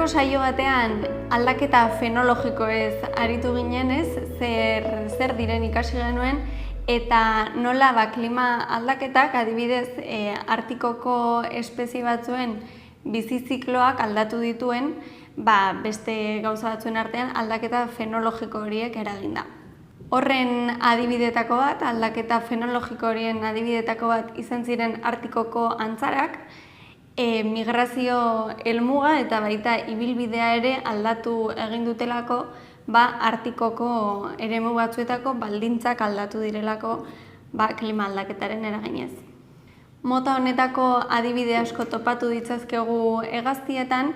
saio batean aldaketa fenologikoez aritu ginenez, zer diren ikasi genuen, eta nola klima aldaketak, adibidez, Artikoko espezie batzuen bizizikloak aldatu dituen, beste gauza batzuen artean aldaketa fenologiko horiek eraginda. Horren adibidetako bat, aldaketa fenologiko horien adibidetako bat izan ziren Artikoko antzarak, migrazio helmuga eta baita ibilbidea ere aldatu egin dutelako, Artikoko eremu batzuetako baldintzak aldatu direlako klima aldaketaren eraginez. Mota honetako adibide asko topatu ditzazkegu hegaztietan,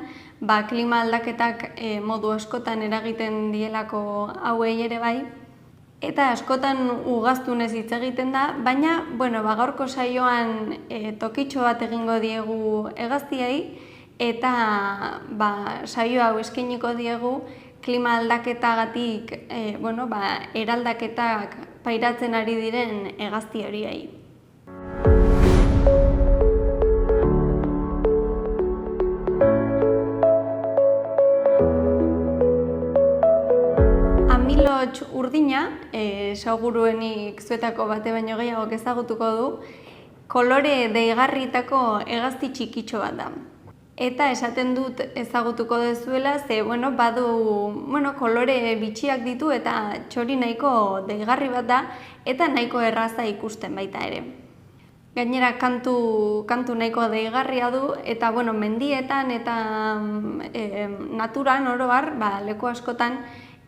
klima aldaketak modu askotan eragiten dielako hauei ere bai, eta askotan ugaztunez hitz egiten da, baina gaurko saioan tokitxo bat egingo diegu hegaztiei, eta saio hau eskainiko diegu klima aldaketagatik eraldaketak pairatzen ari diren hegazti horiei. Amilots urdina, seguruenik zuetako bate baino gehiagok ezagutuko du, kolore deigarritako hegazti txikitxo bat da. Eta esaten dut ezagutuko dezuela, badu kolore bitxiak ditu eta txori nahiko deigarri bat da, eta nahiko erraza ikusten baita ere. Gainera kantu nahiko deigarria du, eta mendietan eta naturan oro har, leku askotan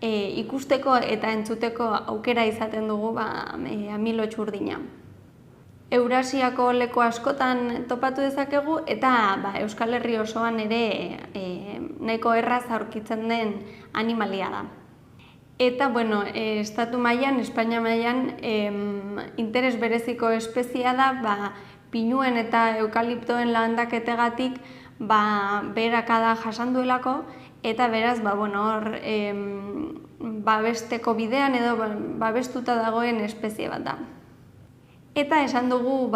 ikusteko eta entzuteko aukera izaten dugu amilots urdina. Eurasiako leku askotan topatu dezakegu eta Euskal Herri osoan ere nahiko erraz aurkitzen den animalia da. Eta estatu mailan, Espainia mailan interes bereziko espeziea da pinuen eta eukaliptoen landaketegatik beherakada jasan duelako, eta beraz hor babesteko bidean edo babestuta dagoen espezie bat da. Eta esan dugu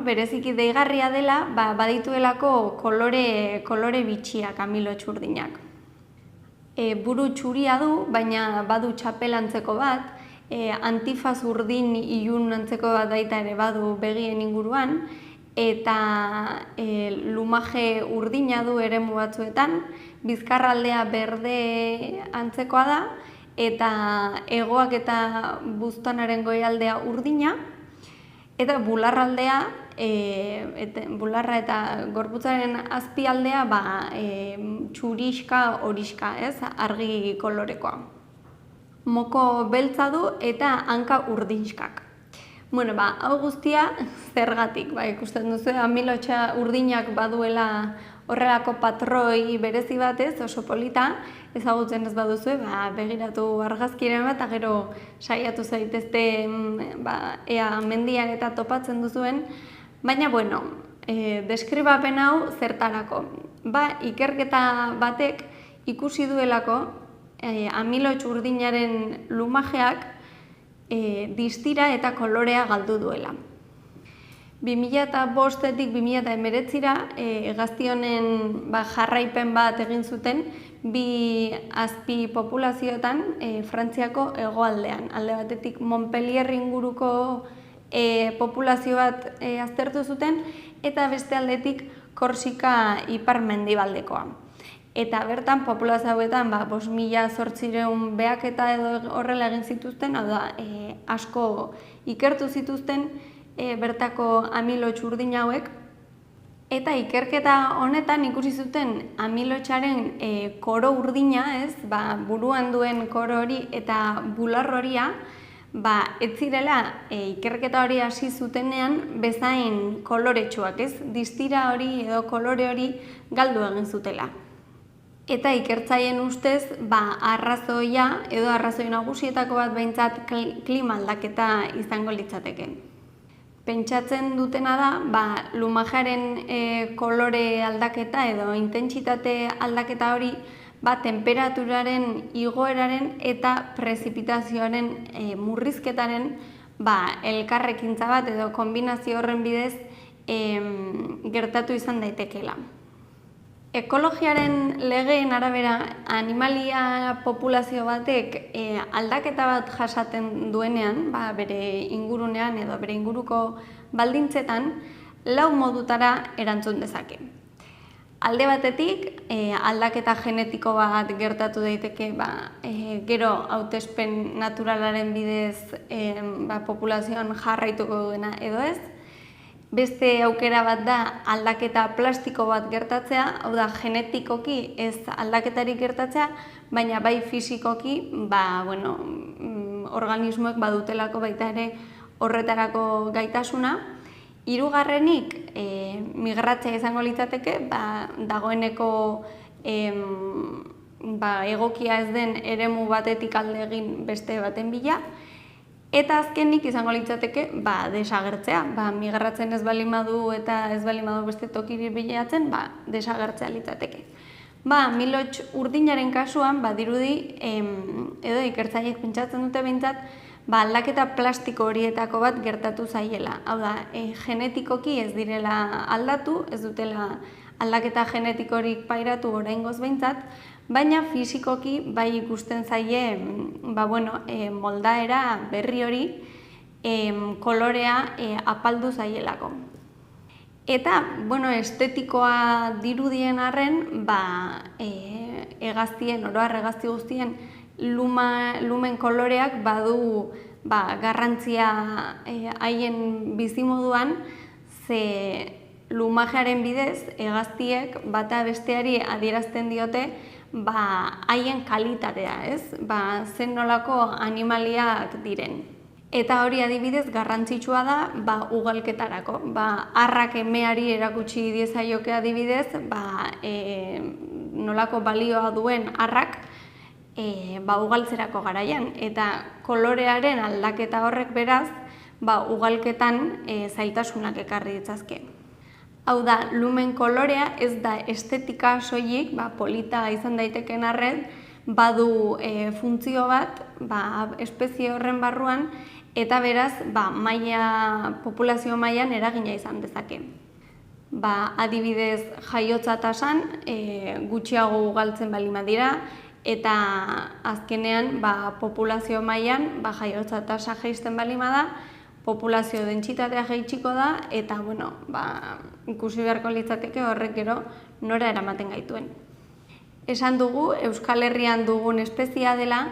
bereziki deigarria dela badituelako kolore bitxiak amilots urdinak. Buru txuria du, baina badu txapel antzeko bat, antifaz urdin ilun antzeko bat baita ere badu begien inguruan, eta lumaje urdina du eremu batzuetan, bizkarraldea berde antzekoa da, eta hegoak eta buztanaren goialdea urdina, eta bularraldea, bularra eta gorputzaren azpialdea txuriska horiska, argi kolorekoa. Moko beltza du eta hanka urdinskak. Hau guztia zergatik, ikusten duzu amilotsa urdinak baduela horrelako patroi berezi batez, oso polita, ezagutzen ez baduzu, begiratu argazkiren bat, eta gero saiatu zaitezte ea mendian eta topatzen duzuen, baina deskribapen hau zertarako. Ikerketa batek ikusi duelako amilots urdinaren lumajeak distira eta kolorea galdu duela. 2005-etik 2019-ra hegazti honen jarraipen bat egin zuten bi azpi populazioetan Frantziako hegoaldean. Alde batetik Montpellier inguruko populazio bat aztertu zuten, eta beste aldetik Korsika ipar-mendibaldekoa. Eta bertan populazio hauetan 5.800 behaketa edo horrela egin zituzten, hau da, asko ikertu zituzten bertako amilots urdin hauek, eta ikerketa honetan ikusi zuten amilotsaren koro urdina, buruan duen koro hori eta bular horia, ez zirela ikerketa hori hasi zutenean bezain koloretsuak, distira hori edo kolore hori galdu egin zutela. Eta ikertzaileen ustez, arrazoia edo arrazoi nagusietako bat behintzat klima aldaketa izango litzateke. Pentsatzen dutena da, lumajaren kolore aldaketa edo intentsitate aldaketa hori temperaturaren igoeraren eta prezipitazioaren murrizketaren elkarrekintza bat edo kombinazio horren bidez gertatu izan daitekeela. Ekologiaren legeen arabera animalia populazio batek aldaketa bat jasaten duenean, bere ingurunean edo bere inguruko baldintzetan, lau modutara erantzun dezake. Alde batetik, aldaketa genetiko bat gertatu daiteke, gero hautespen naturalaren bidez populazioan jarraituko duena edo ez. Beste aukera bat da aldaketa plastiko bat gertatzea, hau da genetikoki ez aldaketarik gertatzea, baina bai fisikoki organismoek badutelako baita ere horretarako gaitasuna. Hirugarrenik, migratzea izango litzateke, dagoeneko egokia ez den eremu batetik alde egin beste baten bila. Eta azkenik izango litzateke desagertzea, migratzen ez baldin badu eta ez baldin badu beste tokiri bilatzen, desagertzea litzateke. Milots urdinaren kasuan dirudi edo ikertzaileek pentsatzen dute behintzat aldaketa plastiko horietako bat gertatu zaiela. Hau da, genetikoki ez direla aldatu, ez dutela aldaketa genetikorik pairatu oraingoz behintzat, baina fisikoki bai ikusten zaie moldaera berri hori kolorea apaldu zaielako. Eta, estetikoa dirudien arren, oroar hegazti guztien lumen koloreak badu garrantzia haien bizimoduan, ze lumajearen bidez hegaztiek bata besteari adierazten diote haien kalitatea, zen nolako animaliak diren. Eta hori adibidez garrantzitsua da ugalketarako. Arrak emeari erakutsi diezaioke adibidez, nolako balioa duen arrak ugaltzerako garaian. Eta kolorearen aldaketa horrek beraz, ugalketan zailtasunak ekarri ditzazke. Hau da, lumen kolorea ez da estetika soilik, polita izan daiteken arren, badu funtzio bat, espezie horren barruan, eta beraz, populazio mailan eragina izan dezake. Adibidez, jaiotza tasan gutxiago ugaltzen baldin badira, eta azkenean populazio mailan jaiotza tasa jaisten baldin bada, populazio dentsitatea jaitsiko da, eta ikusi beharko litzateke horrek gero nora eramaten gaituen. Esan dugu, Euskal Herrian dugun espeziea dela,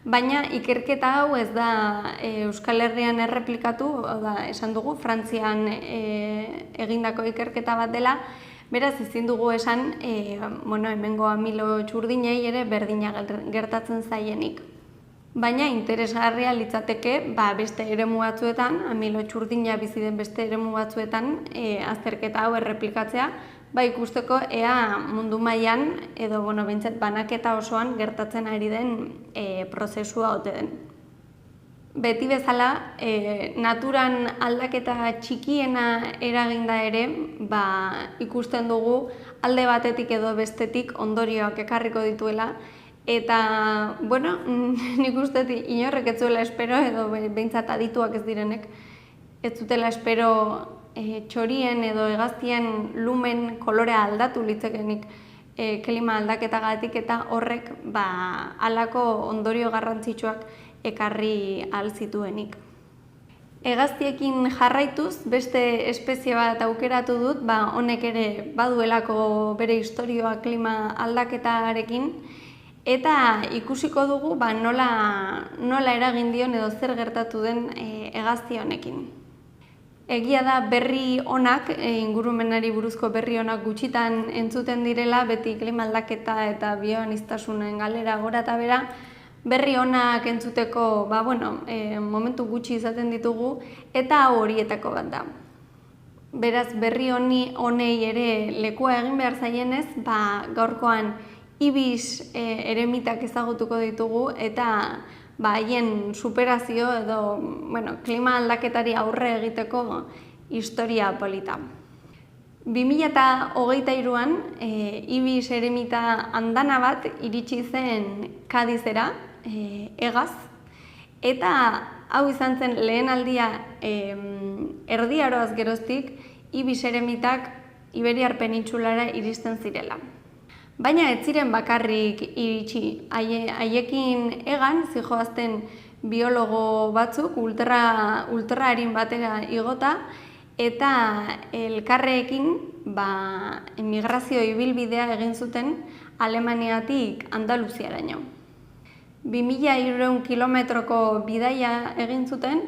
baina ikerketa hau ez da Euskal Herrian erreplikatu, esan dugu, Frantzian egindako ikerketa bat dela, beraz ezin dugu esan, hemengo Milots urdinei ere berdina gertatzen zaienik. Baina interesgarria litzateke beste eremu batzuetan, Milots urdina bizi den beste eremu batzuetan azterketa hau erreplikatzea, ikusteko ea mundu mailan edo behintzat banaketa osoan gertatzen ari den prozesua ote den. Beti bezala, naturan aldaketa txikiena eraginda ere, ikusten dugu alde batetik edo bestetik ondorioak ekarriko dituela, eta, nik uste inorrek ez zuela espero, edo behintzat adituak ez direnek, ez zutela espero txorien edo hegaztien lumen kolorea aldatu litzekenik klima aldaketagatik, eta horrek halako ondorio garrantzitsuak ekarri ahal zituenik. Hegaztiekin jarraituz, beste espezie bat aukeratu dut, honek ere baduelako bere istorioa klima aldaketarekin, eta ikusiko dugu nola eragin dion edo zer gertatu den hegazti honekin. Egia da berri onak, ingurumenari buruzko berri onak gutxitan entzuten direla, beti klima aldaketa eta bioaniztasunen galera gora eta bera, berri onak entzuteko momentu gutxi izaten ditugu, eta horietako bat da. Beraz, berri honei ere lekua egin behar zaienez, gaurkoan ibis eremitak ezagutuko ditugu, eta haien superazio edo klima aldaketari aurre egiteko historia polita. 2023an ibis eremita andana bat iritsi zen Kadizera, hegaz, eta hau izan zen lehen aldia Erdi Aroaz geroztik ibis eremitak Iberiar penintsulara iristen zirela. Baina ez ziren bakarrik iritsi, haiekin egan zijoazten biologo batzuk ultra arin batera igota, eta elkarreekin migrazio ibilbidea egin zuten Alemaniatik Andaluziaraino. 2300 kilometroko bidaia egin zuten,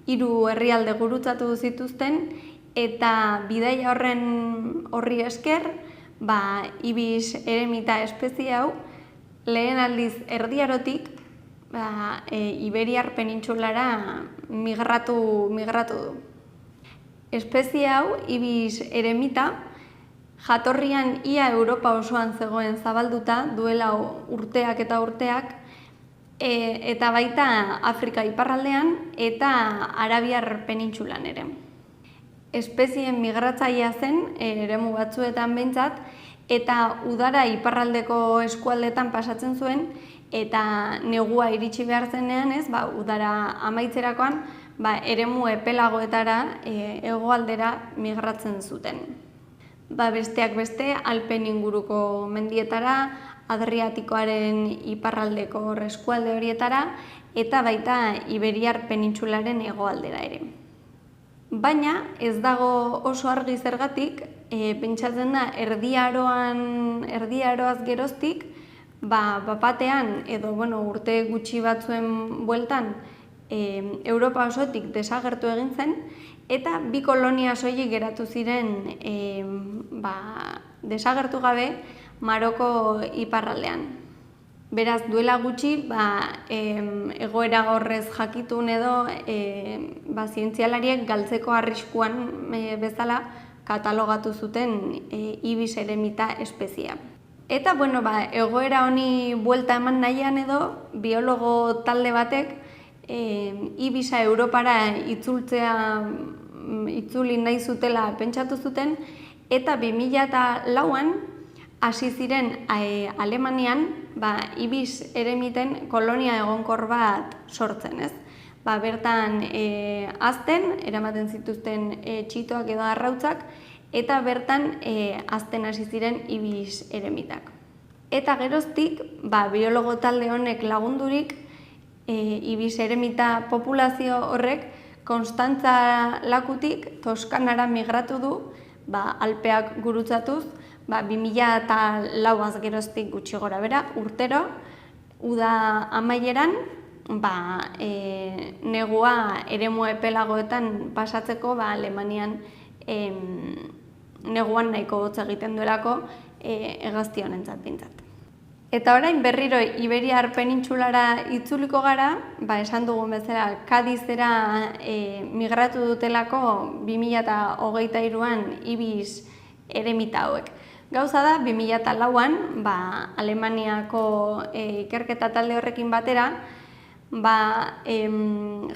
3 herrialde gurutzatu zituzten, eta bidaia horri esker, ibis eremita espezie hau, lehen aldiz Erdi Arotik Iberiar penintsulara migratu du. Espezie hau, ibis eremita, jatorrian ia Europa osoan zegoen zabalduta, duela urteak eta urteak, eta baita Afrika iparraldean eta Arabiar penintsulan ere. Espezien migratzailea zen, eremu batzuetan behintzat, eta udara iparraldeko eskualdetan pasatzen zuen, eta negua iritsi behar zenean udara amaitzerakoan, eremu epelagoetara, hegoaldera migratzen zuten. Besteak beste, Alpen inguruko mendietara, Adriatikoaren iparraldeko eskualde horietara, eta baita Iberiar penintsularen hegoaldera ere. Baina ez dago oso argi zergatik, pentsatzen da Erdi Aroaz geroztik, bapatean edo urte gutxi batzuen bueltan Europa osotik desagertu egin zen, eta 2 kolonia soilik geratu ziren desagertu gabe Maroko iparraldean. Beraz, duela gutxi, egoera horrez jakitun edo zientzialariek galtzeko arriskuan bezala katalogatu zuten ibis eremita espeziea. Eta, egoera honi buelta eman nahian edo, biologo talde batek ibisa Europara itzuli nahi zutela pentsatu zuten, eta 2004an hasi ziren Alemanian ibis eremiten kolonia egonkor bat sortzen, ez? Bertan hazten, eramaten zituzten txitoak edo arrautzak, eta bertan hazten hasi ziren ibis eremitak. Eta geroztik, biologo talde honek lagundurik, ibis eremita populazio horrek Konstantza lakutik Toskanara migratu du, Alpeak gurutzatuz, 2004az geroztik gutxi gora bera, urtero, uda amaieran, negua eremu epelagoetan pasatzeko, Alemanian neguan nahiko hotz egiten duelako hegazti honentzat bintzat. Eta orain berriro Iberiar penintsulara itzuliko gara, esan dugun bezala Kadizera migratu dutelako 2023an ibis eremita hauek. Gauza da, 2004an Alemaniako ikerketa talde horrekin batera,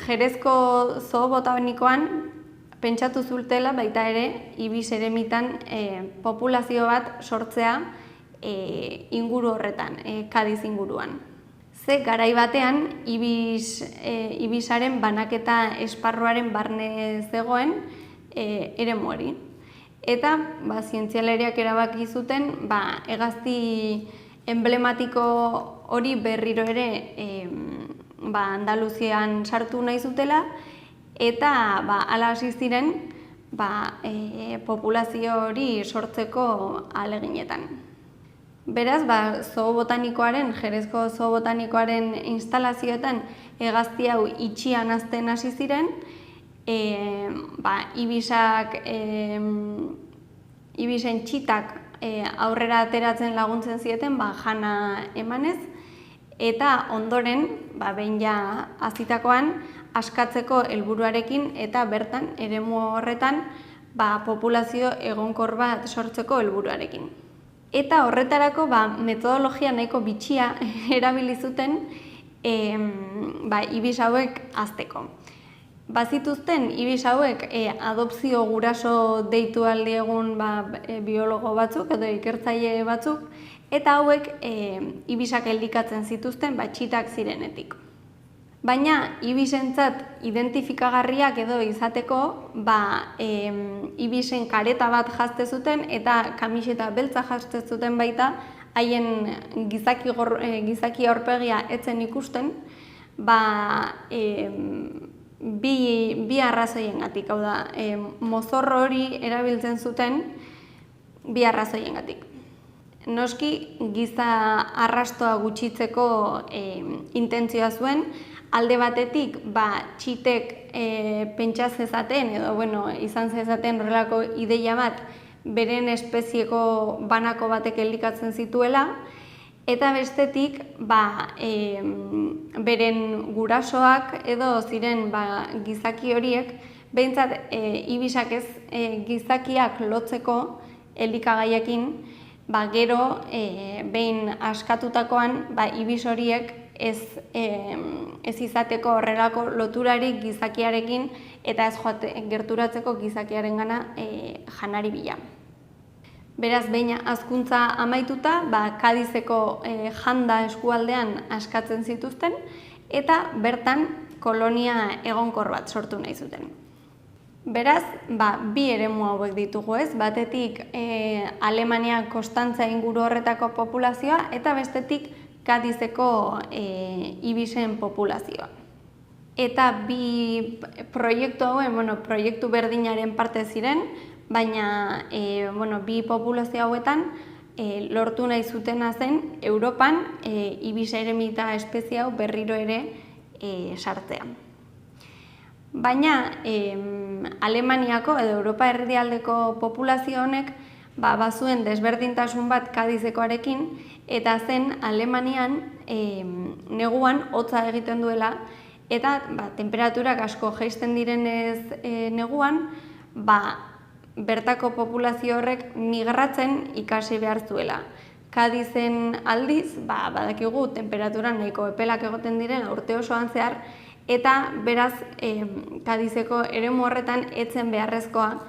Jerezko zoo botanikoan pentsatu zutela baita ere ibis eremitan populazio bat sortzea inguru horretan, Kadiz inguruan. Ze garai batean ibisaren banaketa esparruaren barne zegoen eremu hori. Eta zientzialariak erabaki zuten hegazti emblematiko hori berriro ere Andaluzian sartu nahi zutela, eta hala hasi ziren populazio hori sortzeko ahaleginetan. Beraz, zoo botanikoaren, Jerezko zoo botanikoaren instalazioetan hegazti hau itxian hazten hasi ziren, ibisen txitak aurrera ateratzen laguntzen zieten jana emanez, eta ondoren, behin ja hazitakoan, askatzeko helburuarekin eta bertan, eremu horretan, populazio egonkor bat sortzeko helburuarekin. Eta horretarako metodologia nahiko bitxia erabili zuten ibis hauek hazteko. Bazituzten ibis hauek adopzio guraso deitu aldiegun biologo batzuk edo ikertzaile batzuk, eta hauek ibisak elikatzen zituzten txitak zirenetik. Baina ibisentzat identifikagarriak edo izateko ibisen kareta bat jazte zuten eta kamiseta beltza jazte zuten baita haien gizaki aurpegia etzen ikusten, bi arrazoiengatik, hau da, mozorro hori erabiltzen zuten bi arrazoiengatik. Noski, giza arrastoa gutxitzeko intentzioa zuen, alde batetik, txitek pentsa zezaten, edo, izan zezaten horrelako ideia bat, beren espezieko banako batek elikatzen zituela, eta bestetik, beren gurasoak edo ziren gizaki horiek, behintzat ibisak ez gizakiak lotzeko elikagaiekin, gero behin askatutakoan ibis horiek ez izateko horrelako loturarik gizakiarekin eta ez gerturatzeko gizakiarengana janari bila. Beraz, behin hazkuntza amaituta, Kadizeko janda eskualdean askatzen zituzten eta bertan kolonia egonkor bat sortu nahi zuten. Beraz, bi eremu hauek ditugu ez, batetik Alemania Konstantza inguru horretako populazioa eta bestetik Kadizeko ibisen populazioa. Eta bi proiektu hauen, proiektu berdinaren parte ziren, baina bi populazio hauetan lortu nahi zutena zen Europan ibisa eremita espezie hau berriro ere sartzea. Baina Alemaniako edo Europa erdialdeko populazio honek bazuen desberdintasun bat Kadizekoarekin eta zen Alemanian neguan hotza egiten duela eta temperaturak asko jaisten direnez neguan bertako populazio horrek migratzen ikasi behar zuela. Kadizen aldiz, badakigu temperaturan nahiko epelak egoten direla urte osoan zehar, eta beraz Kadizeko eremu horretan etzen beharrezkoa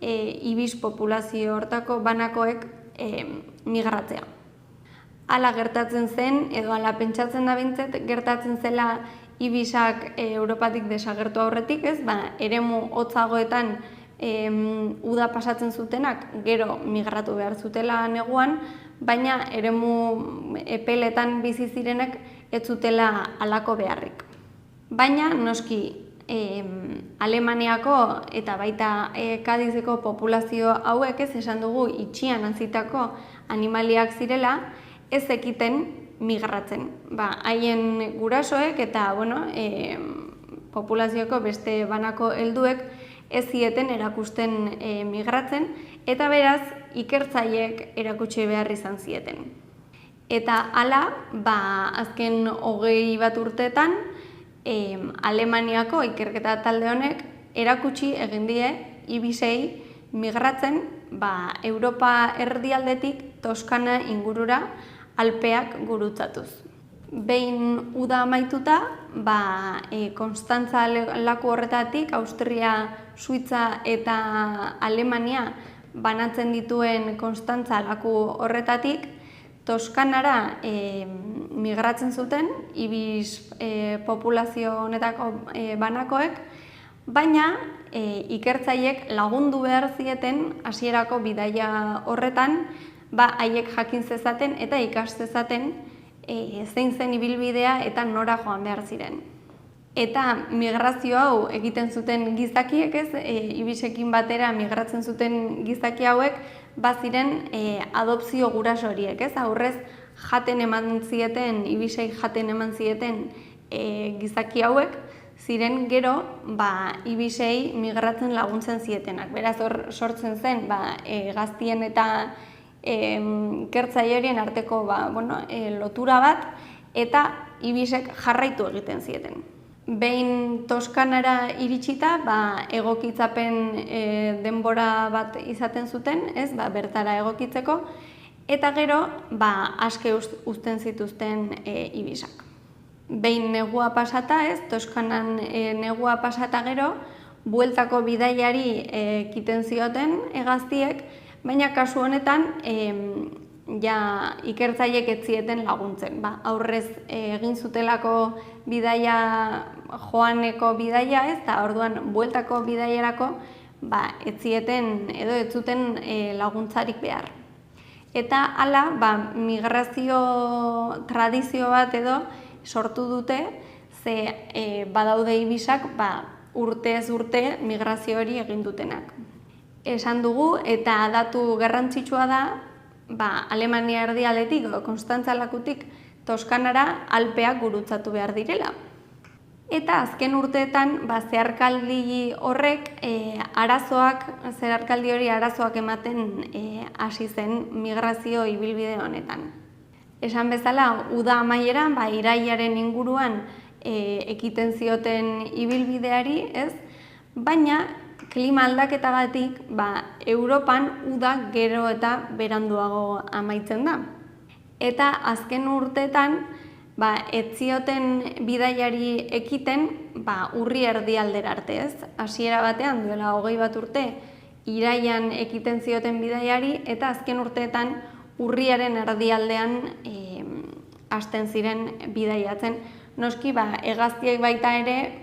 ibis populazio hortako banakoek migratzea. Hala gertatzen zen, edo hala pentsatzen da bintzet, gertatzen zela ibisak Europatik desagertu aurretik, ez? Eremu hotzagoetan uda pasatzen zutenak, gero migratu behar zutela neguan, baina eremu epeletan bizi zirenek ez zutela halako beharrik. Baina, noski, Alemaniako eta baita Kadizeko populazio hauek ez esan dugu itxian hazitako animaliak zirela, ez ekiten migratzen. Haien gurasoek eta populazioko beste banako helduek ez zieten erakusten migratzen, eta beraz ikertzaileek erakutsi behar izan zieten. Eta hala, azken 20 bat urteetan, Alemaniako ikerketa talde honek erakutsi egin die ibisei migratzen Europa erdialdetik Toskana ingurura Alpeak gurutzatuz. Behin uda amaituta, Konstantza laku horretatik, Austria, Suitza eta Alemania banatzen dituen Konstantza laku horretatik, Toskanara migratzen zuten, ibis populazio honetako banakoek, baina ikertzaileek lagundu behar zieten hasierako bidaia horretan, haiek jakin zezaten eta ikas zezaten zein zen ibilbidea eta nora joan behar ziren. Eta migrazio hau egiten zuten gizakiek ez, ibisekin batera migratzen zuten gizaki hauek, baziren adopzio guraso horiek ez, aurrez jaten eman zieten, ibisei jaten eman zieten gizaki hauek, ziren gero ibisei migratzen laguntzen zietenak. Beraz hor sortzen zen gaztien eta ikertzaile horien arteko lotura bat eta ibisek jarraitu egiten zieten. Behin Toskanara iritsita, egokitzapen denbora bat izaten zuten, ez, bertara egokitzeko, eta gero, aske uzten zituzten ibisak. Behin negua pasata, ez, Toskanan negua pasata gero, bueltako bidaiari ekiten zioten gaztiek, baina kasu honetan, ikertzaileek ez zieten laguntzen. Aurrez egin zutelako bidaia, joaneko bidaia ez, eta orduan bueltako bidaiarako ez zieten edo ez zuten laguntzarik behar. Eta hala, migrazio tradizio bat edo sortu dute, ze badaude ibisak urtez urte migrazio hori egin dutenak. Esan dugu, eta datu garrantzitsua da, Alemania erdialdetik edo Konstantzalakutik Toskanara Alpeak gurutzatu behar direla. Eta azken urteetan zeharkaldi horrek zeharkaldi hori arazoak ematen hasi zen migrazio ibilbide honetan. Esan bezala, uda amaieran, irailaren inguruan ekiten zioten ibilbideari, ez? Baina klima aldaketagatik Europan uda gero eta beranduago amaitzen da. Eta azken urteetan ez zioten bidaiari ekiten urri erdialdera arte, ez? Hasiera batean duela 21 urte iraian ekiten zioten bidaiari eta azken urteetan urriaren erdialdean hasten ziren bidaiatzen. Noski, hegaztiek baita ere,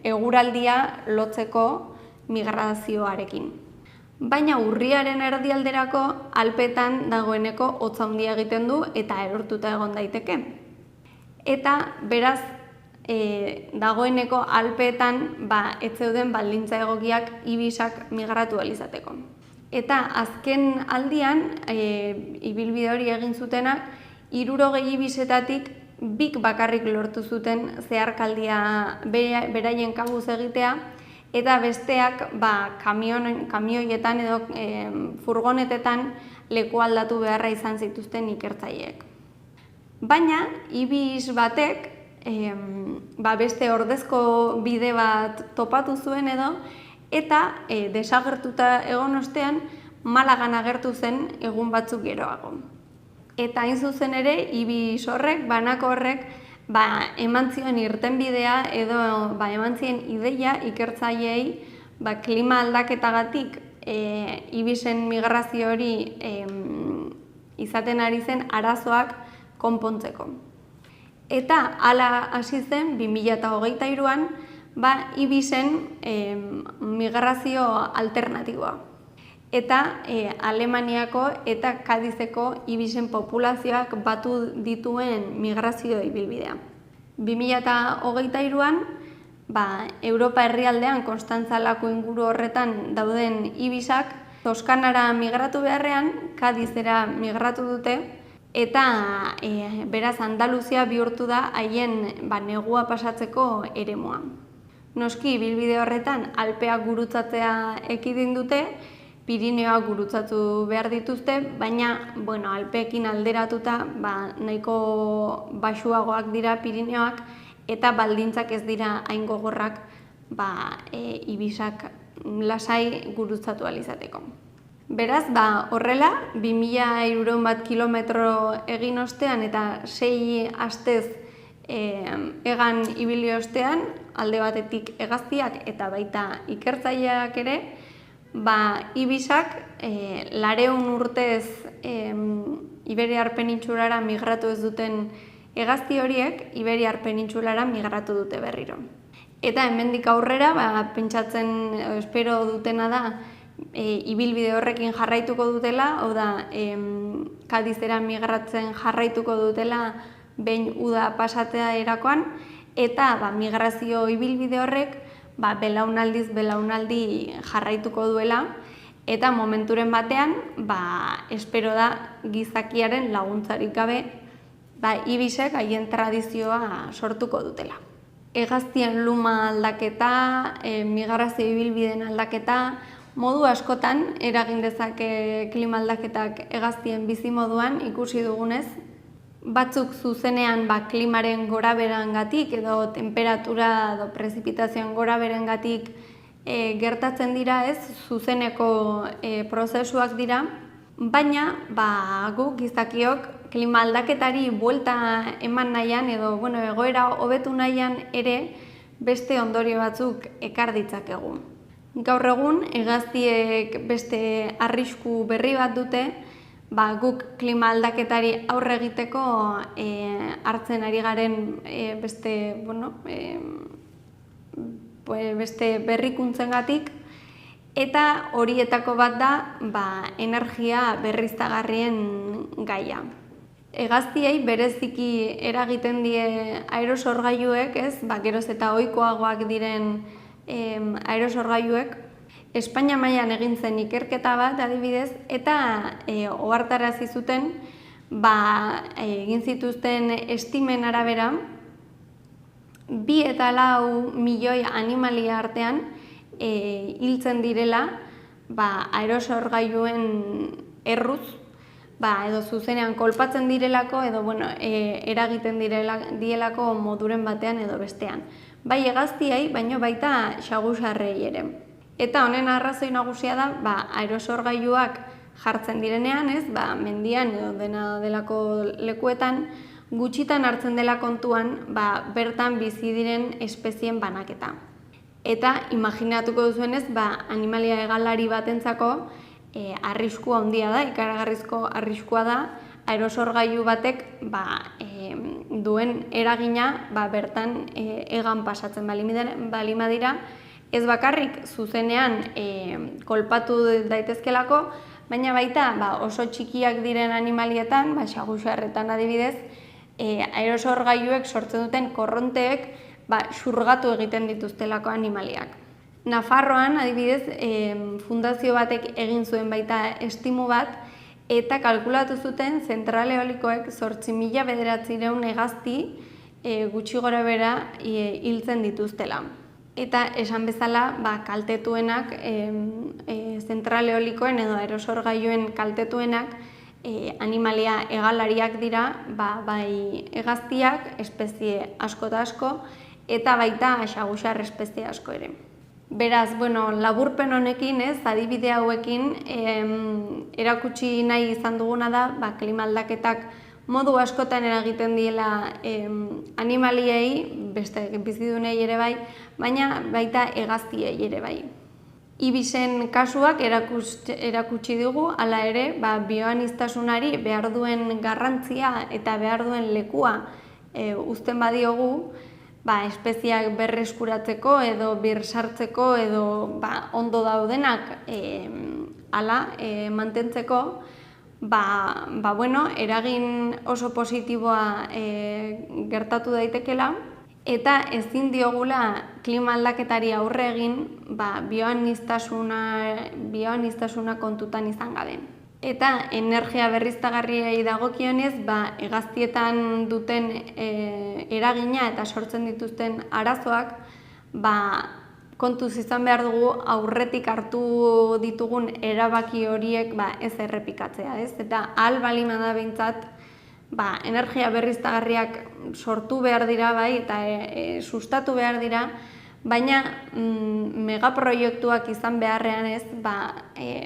eguraldia lotzeko migrazioarekin. Baina urriaren erdialderako Alpeetan dagoeneko hotz handia egiten du eta erortuta egon daiteke. Eta beraz, dagoeneko Alpeetan ez zeuden baldintza egokiak ibisak migratu ahal izateko. Eta azken aldian, ibilbide hori egin zutenak, 60 ibisetatik bik bakarrik lortu zuten zeharkaldia beraien kabuz egitea, eta besteak kamioietan edo furgonetetan leku aldatu beharra izan zituzten ikertzaileek. Baina, ibis batek beste ordezko bide bat topatu zuen edo, eta desagertuta egon ostean Malagan agertu zen egun batzuk geroago. Eta hain zuzen ere, ibis horrek, banako horrek, eman zion irtenbidea edo eman zien ideia ikertzaileei klima aldaketagatik ibisen migrazio hori izaten ari zen arazoak konpontzeko. Eta hala hasi zen 2023an ibisen migrazio alternatiboa. Eta Alemaniako eta Kadizeko ibisen populazioak batu dituen migrazio ibilbidea. 2023an, Europa herrialdean Konstantzalako inguru horretan dauden ibisak Toskanara migratu beharrean, Kadizera migratu dute, eta beraz Andaluzia bihurtu da haien negua pasatzeko eremua. Noski, ibilbide horretan Alpeak gurutzatzea ekidin dute, Pirineoak gurutzatu behar dituzte, baina Alpeekin alderatuta nahiko baxuagoak dira Pirineoak eta baldintzak ez dira hain gogorrak ibisak lasai gurutzatu ahal izateko. Beraz, horrela, 2300 kilometro egin ostean eta 6 astez egan ibili ostean, alde batetik hegaztiak eta baita ikertzaileak ere, ibisak 200 urtez Iberiar penintsulara migratu ez duten hegazti horiek Iberiar penintsulara migratu dute berriro. Eta hemendik aurrera, pentsatzen espero dutena da ibilbide horrekin jarraituko dutela, hau da, Kadizera migratzen jarraituko dutela behin uda pasatzea erakoan, eta migrazio ibilbide horrek belaunaldiz belaunaldi jarraituko duela, eta momenturen batean, espero da gizakiaren laguntzarik gabe, ibisek haien tradizioa sortuko dutela. Hegaztien luma aldaketa, migrazio ibilbideen aldaketa, modu askotan eragin dezake klima aldaketak hegaztien bizimoduan ikusi dugunez, batzuk zuzenean klimaren gorabeherangatik edo temperatura edo prezipitazioen gorabeherangatik gertatzen dira, ez, zuzeneko prozesuak dira, baina guk gizakiok klima aldaketari buelta eman nahian edo egoera hobetu nahian ere beste ondorio batzuk ekar ditzakegu. Gaur egun hegaztiek beste arrisku berri bat dute, guk klima aldaketari aurre egiteko hartzen ari garen beste berrikuntzengatik, Eta horietako bat da energia berriztagarrien gaia. Hegaztiei bereziki eragiten die aerosorgailuek, geroz eta ohikoagoak diren aerosorgailuek, Espainia mailan egin zen ikerketa bat adibidez, eta ohartarazi zuten egin zituzten estimen arabera 2 eta 4 milioi animalia artean hiltzen direla aerosorgailuen erruz, edo zuzenean kolpatzen direlako edo eragiten dielako moduren batean edo bestean. Bai hegaztiei, baino baita saguzarrei ere. Eta honen arrazoi nagusia da aerosorgailuak jartzen direnean, mendian edo dena delako lekuetan, gutxitan hartzen dela kontuan bertan bizi diren espezien banaketa. Eta imaginatuko duzuenez, animalia hegalari batentzako arriskua handia da, ikaragarrizko arriskua da, aerosorgailu batek duen eragina bertan hegan pasatzen baldin badira, ez bakarrik zuzenean kolpatu daitezkelako, baina baita oso txikiak diren animalietan, saguzarretan adibidez, aerosorgailuek sortzen duten korronteek xurgatu egiten dituztelako animaliak. Nafarroan, adibidez, fundazio batek egin zuen baita estimu bat, eta kalkulatu zuten zentral eolikoek 8.900 hegazti gutxi gorabehera hiltzen dituztela. Eta esan bezala, kaltetuenak, zentral eolikoen edo aerosorgailuen kaltetuenak animalia hegalariak dira, bai hegaztiak, espezie asko eta asko, eta baita saguzar espezie asko ere. Beraz, laburpen honekin, adibide hauekin, erakutsi nahi izan duguna da, klima aldaketak modu askotan eragiten diela animaliei, beste bizidunei ere bai, baina baita hegaztiei ere bai. Ibisen kasuak erakutsi dugu, hala ere, bioaniztasunari behar duen garrantzia eta behar duen lekua uzten badiogu, espeziak berreskuratzeko edo birsartzeko edo ondo daudenak mantentzeko, eragin oso positiboa gertatu daitekela, eta ezin diogula klima aldaketari aurre egin bioaniztasuna kontutan izan gabe. Eta energia berriztagarriei dagokionez, hegaztietan duten eragina eta sortzen dituzten arazoak, kontuz izan behar dugu aurretik hartu ditugun erabaki horiek ez errepikatzea, eta ahal baldin bada behintzat, energia berriztagarriak sortu behar dira eta sustatu behar dira, baina megaproiektuak izan beharrean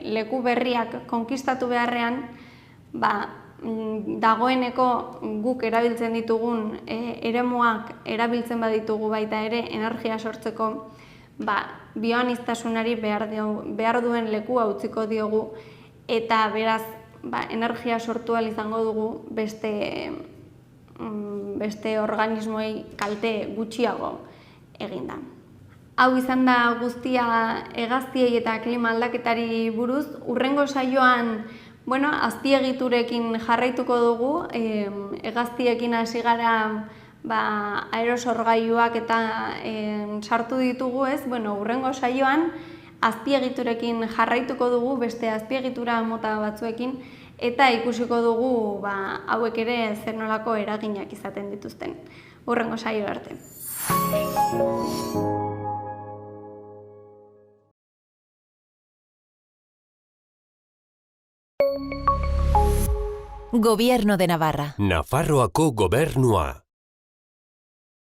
leku berriak konkistatu beharrean, dagoeneko guk erabiltzen ditugun eremuak erabiltzen baditugu baita ere energia sortzeko, bioaniztasunari behar duen lekua utziko diogu, eta beraz energia sortu ahal izango dugu beste organismoei kalte gutxiago eginda. Hau izan da guztia hegaztiei eta klima aldaketari buruz. Hurrengo saioan azpiegiturekin jarraituko dugu, hegaztiekin hasi gara aerosorgailuak eta sartu ditugu hurrengo saioan azpiegiturekin jarraituko dugu, beste azpiegitura mota batzuekin, eta ikusiko dugu hauek ere zer nolako eraginak izaten dituzten. Hurrengo saio arte. Gobierno de Navarra. Nafarroako gobernua.